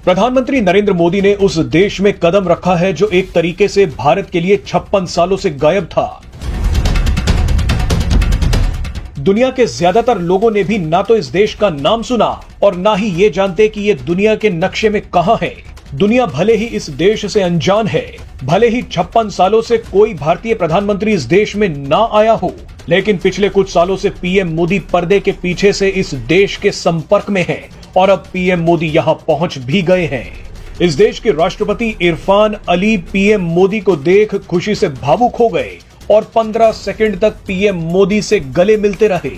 प्रधानमंत्री नरेंद्र मोदी ने उस देश में कदम रखा है जो एक तरीके से भारत के लिए 56 सालों से गायब था। दुनिया के ज्यादातर लोगों ने भी ना तो इस देश का नाम सुना और ना ही ये जानते कि ये दुनिया के नक्शे में कहां है। दुनिया भले ही इस देश से अनजान है, भले ही 56 सालों से कोई भारतीय प्रधानमंत्री इस देश में ना आया हो, लेकिन पिछले कुछ सालों से पीएम मोदी पर्दे के पीछे से इस देश के संपर्क में हैं और अब पीएम मोदी यहां पहुंच भी गए हैं। इस देश के राष्ट्रपति इरफान अली पीएम मोदी को देख खुशी से भावुक हो गए और 15 सेकंड तक पीएम मोदी से गले मिलते रहे।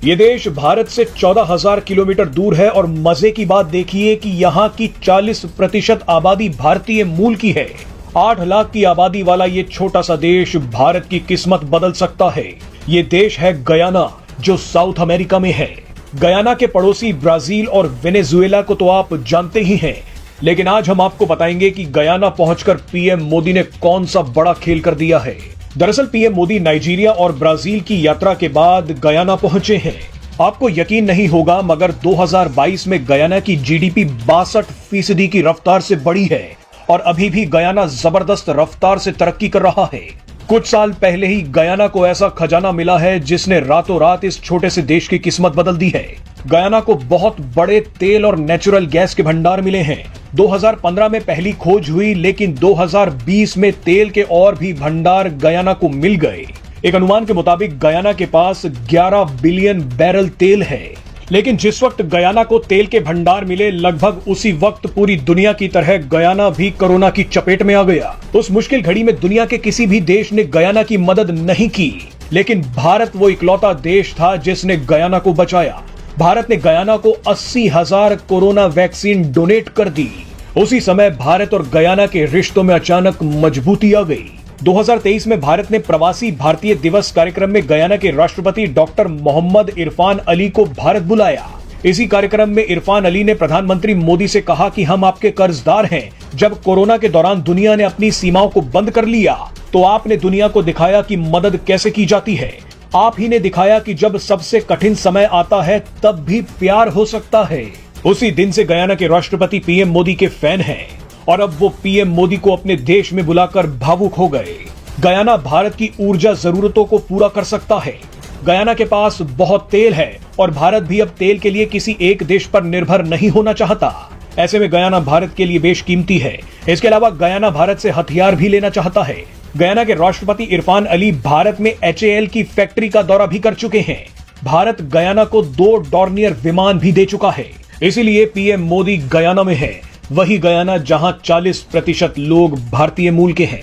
ये देश भारत से 14,000 किलोमीटर दूर है और मजे की बात देखिए कि यहाँ की 40% आबादी भारतीय मूल की है। 8 लाख की आबादी वाला ये छोटा सा देश भारत की किस्मत बदल सकता है। ये देश है गयाना, जो साउथ अमेरिका में है। गयाना के पड़ोसी ब्राजील और वेनेजुएला को तो आप जानते ही हैं, लेकिन आज हम आपको बताएंगे कि गयाना पहुंचकर पीएम मोदी ने कौन सा बड़ा खेल कर दिया है। दरअसल पीएम मोदी नाइजीरिया और ब्राजील की यात्रा के बाद गयाना पहुंचे हैं। आपको यकीन नहीं होगा, मगर 2022 में गयाना की जीडीपी 62% की रफ्तार से बढ़ी है और अभी भी गयाना जबरदस्त रफ्तार से तरक्की कर रहा है। कुछ साल पहले ही गयाना को ऐसा खजाना मिला है जिसने रातों रात इस छोटे से देश की किस्मत बदल दी है। गयाना को बहुत बड़े तेल और नेचुरल गैस के भंडार मिले हैं। 2015 में पहली खोज हुई, लेकिन 2020 में तेल के और भी भंडार गयाना को मिल गए। एक अनुमान के मुताबिक गयाना के पास 11 बिलियन बैरल तेल है। लेकिन जिस वक्त गयाना को तेल के भंडार मिले, लगभग उसी वक्त पूरी दुनिया की तरह गयाना भी कोरोना की चपेट में आ गया। उस मुश्किल घड़ी में दुनिया के किसी भी देश ने गयाना की मदद नहीं की, लेकिन भारत वो इकलौता देश था जिसने गयाना को बचाया। भारत ने गयाना को 80,000 कोरोना वैक्सीन डोनेट कर दी। उसी समय भारत और गयाना के रिश्तों में अचानक मजबूती आ गई। 2023 में भारत ने प्रवासी भारतीय दिवस कार्यक्रम में गयाना के राष्ट्रपति डॉक्टर मोहम्मद इरफान अली को भारत बुलाया। इसी कार्यक्रम में इरफान अली ने प्रधानमंत्री मोदी से कहा कि हम आपके कर्जदार हैं। जब कोरोना के दौरान दुनिया ने अपनी सीमाओं को बंद कर लिया, तो आपने दुनिया को दिखाया कि मदद कैसे की जाती है। आप ही ने दिखाया कि जब सबसे कठिन समय आता है, तब भी प्यार हो सकता है। उसी दिन से गयाना के राष्ट्रपति पीएम मोदी के फैन हैं और अब वो पीएम मोदी को अपने देश में बुलाकर भावुक हो गए। गयाना भारत की ऊर्जा जरूरतों को पूरा कर सकता है। गयाना के पास बहुत तेल है और भारत भी अब तेल के लिए किसी एक देश पर निर्भर नहीं होना चाहता। ऐसे में गयाना भारत के लिए बेशकीमती है। इसके अलावा गयाना भारत से हथियार भी लेना चाहता है। गयाना के राष्ट्रपति इरफान अली भारत में HAL की फैक्ट्री का दौरा भी कर चुके हैं। भारत गयाना को 2 डॉर्नियर विमान भी दे चुका है। इसीलिए पीएम मोदी गयाना में है, वही गयाना जहां 40% लोग भारतीय मूल के हैं।